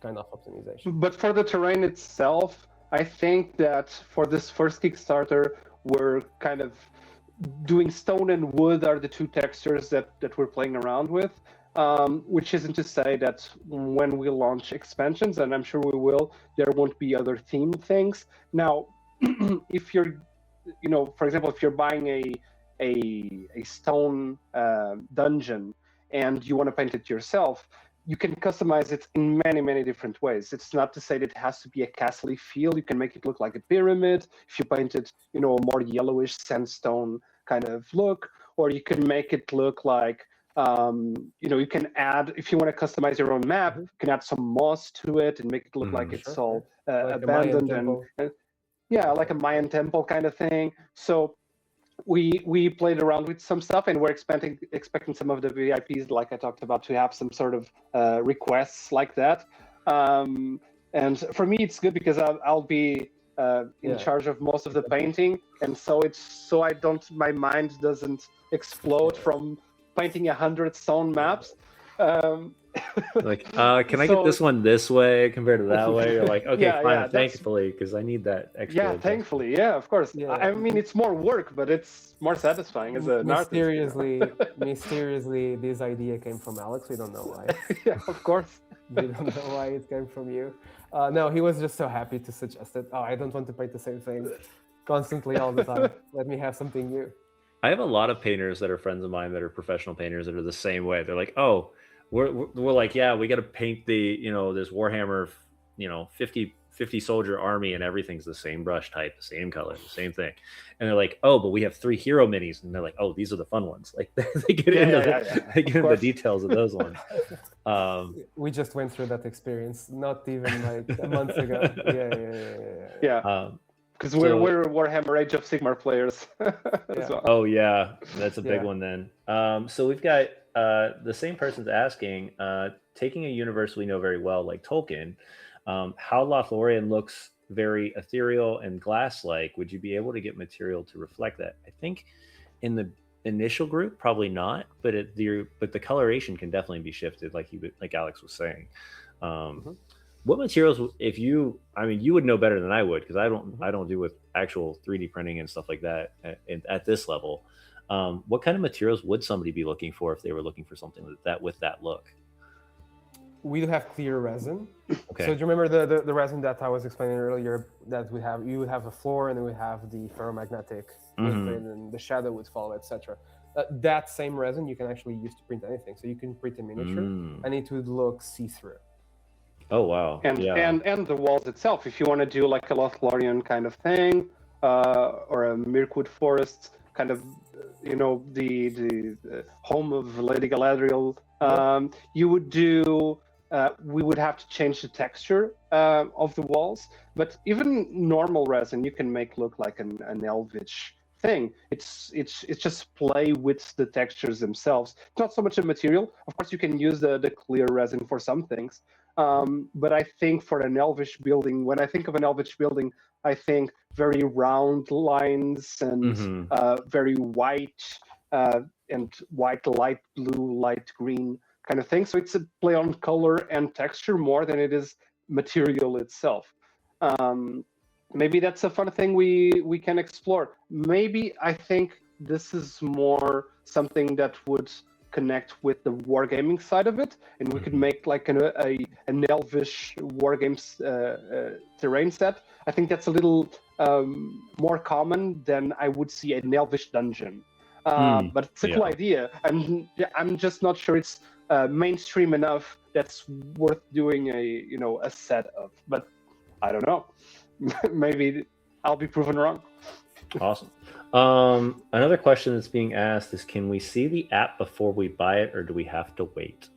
kind of optimization. But for the terrain itself, I think that for this first Kickstarter, we're kind of doing stone and wood are the 2 textures that we're playing around with, which isn't to say that when we launch expansions, and I'm sure we will, there won't be other themed things. Now, if you're, for example, if you're buying a stone dungeon and you want to paint it yourself, you can customize it in many, many different ways. It's not to say that it has to be a castle-y feel. You can make it look like a pyramid if you paint it, a more yellowish sandstone kind of look, or you can make it look like, you can add, if you want to customize your own map, you can add some moss to it and make it look like it's all like abandoned and yeah, like a Mayan temple kind of thing. So we played around with some stuff, and we're expecting some of the VIPs, like I talked about, to have some sort of requests like that. And for me, it's good because I'll be in charge of most of the painting, and so my mind doesn't explode from painting 100 stone maps. Like, can I get this one this way compared to that way? You're like, okay, fine, thankfully, because I need that extra. Yeah, thankfully, yeah, of course. Yeah. I mean, it's more work, but it's more satisfying as an artist. Mysteriously, this idea came from Alex. We don't know why. Yeah, of course. We don't know why it came from you. No, he was just so happy to suggest it. Oh, I don't want to paint the same thing constantly all the time. Let me have something new. I have a lot of painters that are friends of mine that are professional painters that are the same way. They're like, oh, we're like, yeah, we got to paint the, this Warhammer, 50 soldier army, and everything's the same brush type, the same color, the same thing. And they're like, oh, but we have 3 hero minis, and they're like, oh, these are the fun ones. Like they get into the details of those ones. We just went through that experience not even like a month ago. Yeah. Because we're Warhammer Age of Sigmar players. Well. Oh yeah, that's a big one then. So we've got the same person's asking, taking a universe we know very well, like Tolkien, how Lothlorien looks very ethereal and glass-like. Would you be able to get material to reflect that? I think in the initial group, probably not, but the coloration can definitely be shifted, like Alex was saying. What materials, you would know better than I would, because I don't do with actual 3D printing and stuff like that at this level. What kind of materials would somebody be looking for if they were looking for something with that look? We do have clear resin. Okay. So do you remember the resin that I was explaining earlier, that you would have a floor, and then we have the ferromagnetic and the shadow would follow, etc. That same resin you can actually use to print anything. So you can print a miniature and it would look see-through. Oh wow! And the walls itself, if you want to do like a Lothlorien kind of thing, or a Mirkwood Forest kind of, the home of Lady Galadriel, you would do. We would have to change the texture of the walls, but even normal resin you can make look like an elvish thing. It's just play with the textures themselves. It's not so much a material. Of course, you can use the clear resin for some things. But I think for an elvish building, when I think of an elvish building, I think very round lines and very white and white, light blue, light green kind of thing. So it's a play on color and texture more than it is material itself. Maybe that's a fun thing we can explore. Maybe I think this is more something that would connect with the wargaming side of it, and we could make like an elvish wargames terrain set. I think that's a little more common than I would see an elvish dungeon. But it's a cool idea, and I'm just not sure it's mainstream enough that's worth doing a set of. But I don't know. Maybe I'll be proven wrong. Awesome. Another question that's being asked is, can we see the app before we buy it, or do we have to wait?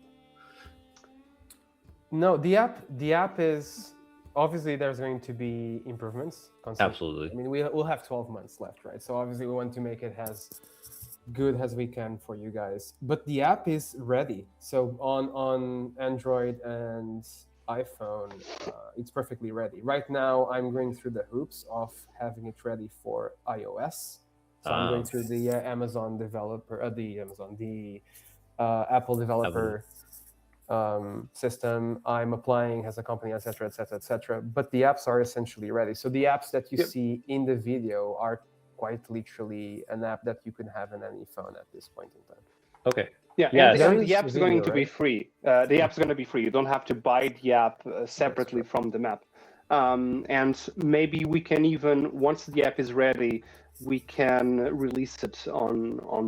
No, the app is, obviously there's going to be improvements constantly. Absolutely. I mean, we'll have 12 months left, right? So obviously we want to make it as good as we can for you guys. But the app is ready. So on Android and iPhone, it's perfectly ready. Right now, I'm going through the hoops of having it ready for iOS. So I'm going through the Amazon developer, Apple developer system. I'm applying as a company, etc., etc., etc. But the apps are essentially ready. So the apps that you see in the video are quite literally an app that you can have in any phone at this point in time. Okay. Yeah, and the app's going to be free. The app's going to be free. You don't have to buy the app separately from the map. And maybe we can even, once the app is ready, we can release it on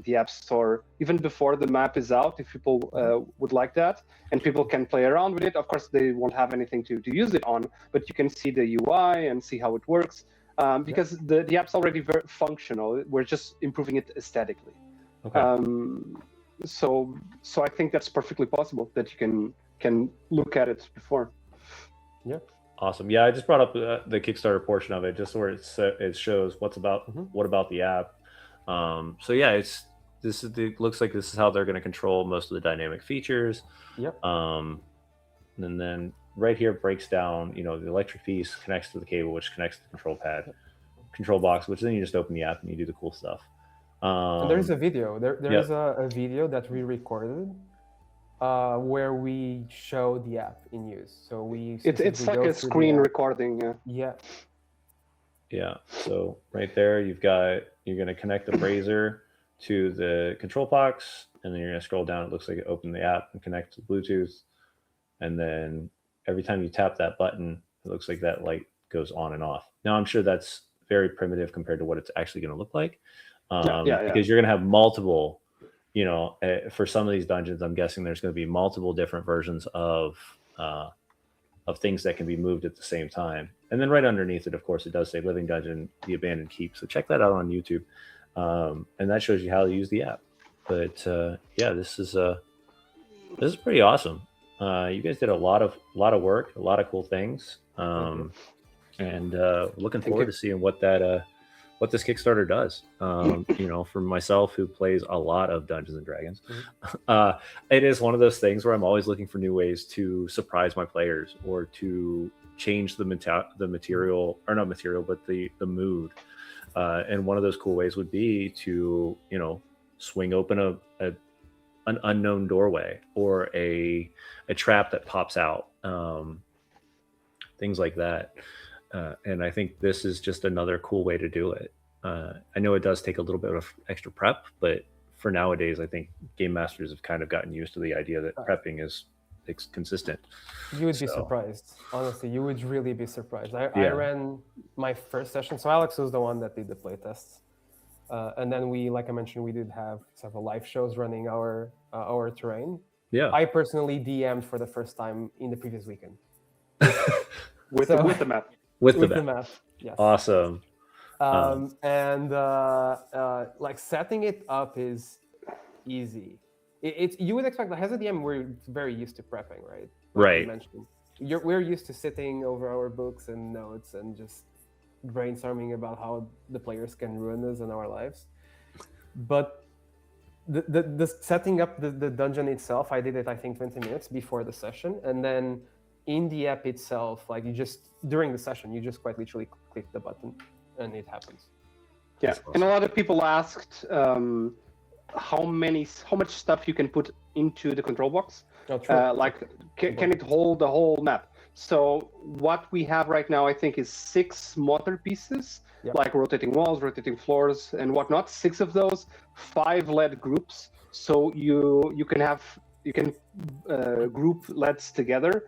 the App Store even before the map is out, if people would like that. And people can play around with it. Of course, they won't have anything to use it on, but you can see the UI and see how it works. because the app's already very functional. We're just improving it aesthetically. Okay. So I think that's perfectly possible that you can look at it before. Yeah. Awesome. Yeah, I just brought up the Kickstarter portion of it, just where it shows what about the app. So yeah, it looks like this is how they're going to control most of the dynamic features. Yep. And then right here breaks down, the electric piece connects to the cable, which connects to the control pad, control box, which then you just open the app and you do the cool stuff. And there's a video. There is a video that we recorded where we show the app in use. So it's like a screen recording. Yeah. So right there, you're going to connect the brazier to the control box, and then you're going to scroll down. It looks like it opened the app and connect to Bluetooth. And then every time you tap that button, it looks like that light goes on and off. Now, I'm sure that's very primitive compared to what it's actually going to look like. Because you're going to have multiple, for some of these dungeons, I'm guessing there's going to be multiple different versions of things that can be moved at the same time. And then right underneath it, of course, it does say Living Dungeon, The Abandoned Keep. So check that out on YouTube. And that shows you how to use the app. But this is pretty awesome. You guys did a lot of work, a lot of cool things. And looking forward to seeing what this Kickstarter does. For myself, who plays a lot of Dungeons and Dragons, it is one of those things where I'm always looking for new ways to surprise my players or to change the material, or not material, but the mood. And one of those cool ways would be to, swing open an unknown doorway or a trap that pops out, things like that. And I think this is just another cool way to do it. I know it does take a little bit of extra prep, but for nowadays, I think game masters have kind of gotten used to the idea that prepping is consistent. You would be surprised. Honestly, you would really be surprised. I ran my first session. So Alex was the one that did the playtests. And then like I mentioned, we did have several live shows running our terrain. Yeah. I personally DM'd for the first time in the previous weekend. With the map. With the map. Yes. Awesome. And like setting it up is easy. You would expect, as a DM, we're very used to prepping, right? Right. We're used to sitting over our books and notes and just brainstorming about how the players can ruin us in our lives. But the setting up the dungeon itself, I did it, I think, 20 minutes before the session. And then in the app itself, like during the session, you just quite literally click the button and it happens. Yeah. Awesome. And a lot of people asked how much stuff you can put into the control box. Oh, true. Can it hold the whole map? So what we have right now, I think, is 6 motor pieces, like rotating walls, rotating floors, and whatnot. 6 of those, 5 LED groups. So you can group LEDs together.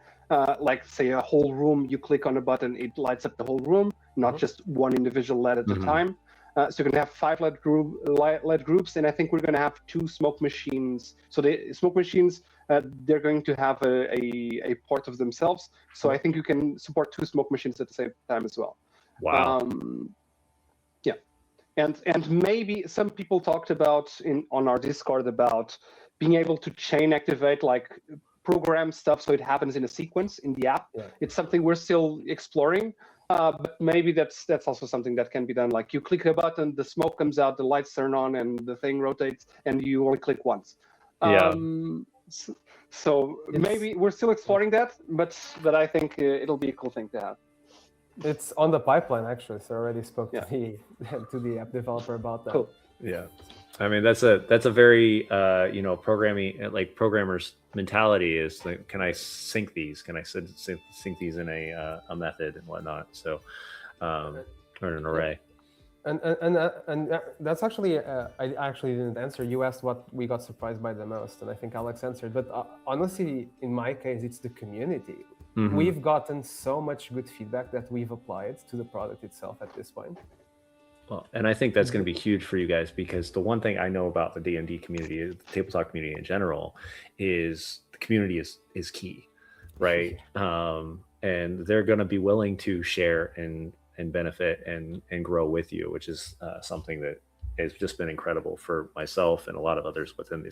Like say a whole room, you click on a button, it lights up the whole room, not just one individual LED at a time. So you're going to have 5 LED groups, and I think we're going to have 2 smoke machines. So the smoke machines, they're going to have a port of themselves. So I think you can support 2 smoke machines at the same time as well. Wow. And maybe some people talked about on our Discord about being able to chain activate, like program stuff so it happens in a sequence in the app. It's something we're still exploring. But maybe that's also something that can be done. Like you click a button, the smoke comes out, the lights turn on, and the thing rotates, and you only click once. So maybe we're still exploring that, but I think it'll be a cool thing to have. It's on the pipeline, actually. So I already spoke to the app developer about that. Cool. Yeah. I mean, that's a very programming, like programmers mentality is like, can I sync these? Can I sync these in a method and whatnot? So, or an array. And that's actually I actually didn't answer. You asked what we got surprised by the most, and I think Alex answered. But honestly, in my case, it's the community. Mm-hmm. We've gotten so much good feedback that we've applied to the product itself at this point. Well, and I think that's going to be huge for you guys, because the one thing I know about the D&D community, the tabletop community in general, is the community is key, right? And they're going to be willing to share and and benefit and grow with you, which is something that has just been incredible for myself and a lot of others within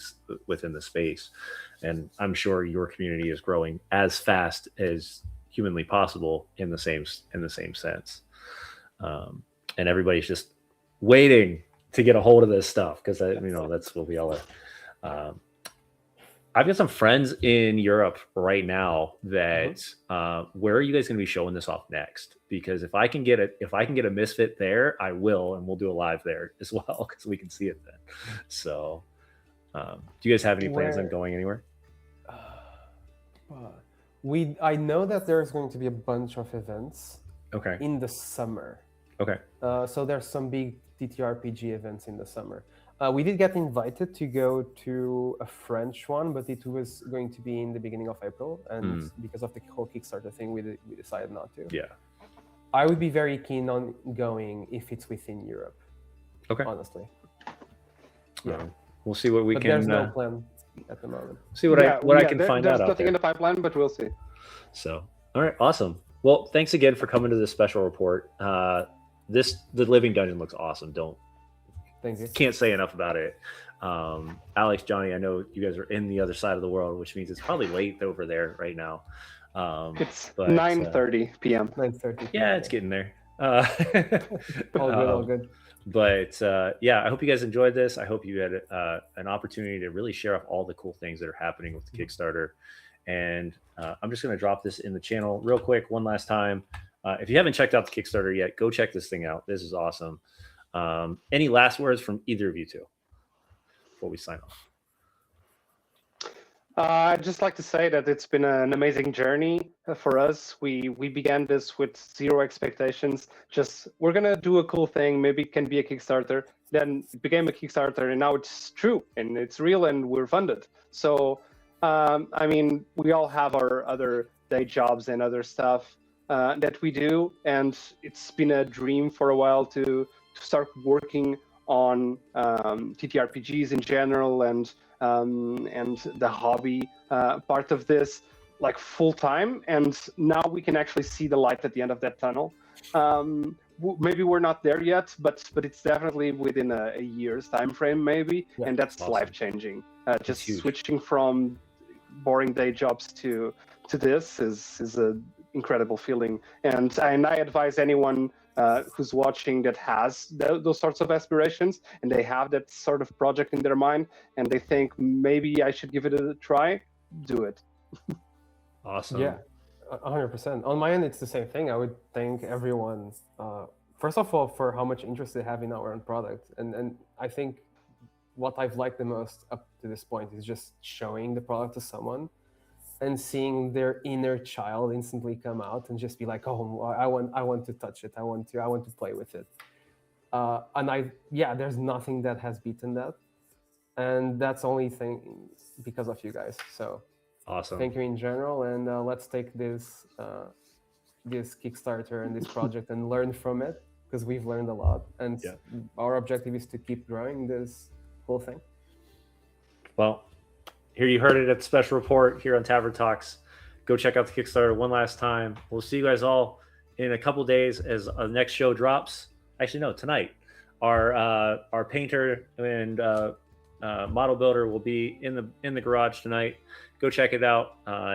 the space. And I'm sure your community is growing as fast as humanly possible in the same sense. And everybody's just waiting to get a hold of this stuff because that's what we all are. I've got some friends in Europe right now that where are you guys going to be showing this off next? Because if I can get a Misfit there, I will, and we'll do a live there as well because we can see it then. So, do you guys have any plans on going anywhere? I know that there's going to be a bunch of events. Okay. In the summer. Okay. So there's some big TTRPG events in the summer. We did get invited to go to a French one, but it was going to be in the beginning of April, and because of the whole Kickstarter thing, we decided not to. Yeah. I would be very keen on going if it's within Europe. Okay. Honestly. Yeah. We'll see what we can. There's no plan at the moment. See what I can find out. There's nothing in the pipeline, but we'll see. So, all right, awesome. Well, thanks again for coming to this special report. The Living Dungeon looks awesome. Thank you. Can't say enough about it. Alex, Johnny, I know you guys are in the other side of the world, which means it's probably late over there right now. It's 9:30 p.m. 9:30. Yeah, it's getting there. All good. But I hope you guys enjoyed this. I hope you had an opportunity to really share off all the cool things that are happening with the Kickstarter. And I'm just going to drop this in the channel real quick one last time. If you haven't checked out the Kickstarter yet, go check this thing out. This is awesome. Any last words from either of you two before we sign off? I'd just like to say that it's been an amazing journey for us. We began this with zero expectations. Just we're gonna do a cool thing. Maybe it can be a Kickstarter. Then it became a Kickstarter, and now it's true and it's real, and we're funded. So we all have our other day jobs and other stuff that we do, and it's been a dream for a while to start working on TTRPGs in general and the hobby part of this like full time. And now we can actually see the light at the end of that tunnel. Maybe we're not there yet, but it's definitely within a year's time frame, maybe. Yeah, and that's awesome. Life changing. Just switching from boring day jobs to this is an incredible feeling. And I advise anyone who's watching that has those sorts of aspirations and they have that sort of project in their mind and they think maybe I should give it a try, do it. Awesome. Yeah, 100%. On my end, it's the same thing. I would thank everyone, first of all, for how much interest they have in our own product. And I think what I've liked the most up to this point is just showing the product to someone and seeing their inner child instantly come out and just be like, oh, I want to touch it. I want to play with it. There's nothing that has beaten that. And that's only thing because of you guys. So awesome. Thank you in general. And let's take this Kickstarter and this project and learn from it, because we've learned a lot. And our objective is to keep growing this whole thing. Well, here you heard it at the special report here on Tavern Talks. Go check out the Kickstarter one last time. We'll see you guys all in a couple days as the next show drops. Actually, no, tonight. Our painter and model builder will be in the garage tonight. Go check it out.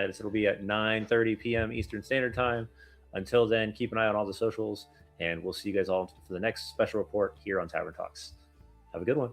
It'll be at 9:30 p.m. Eastern Standard Time. Until then, keep an eye on all the socials, and we'll see you guys all for the next special report here on Tavern Talks. Have a good one.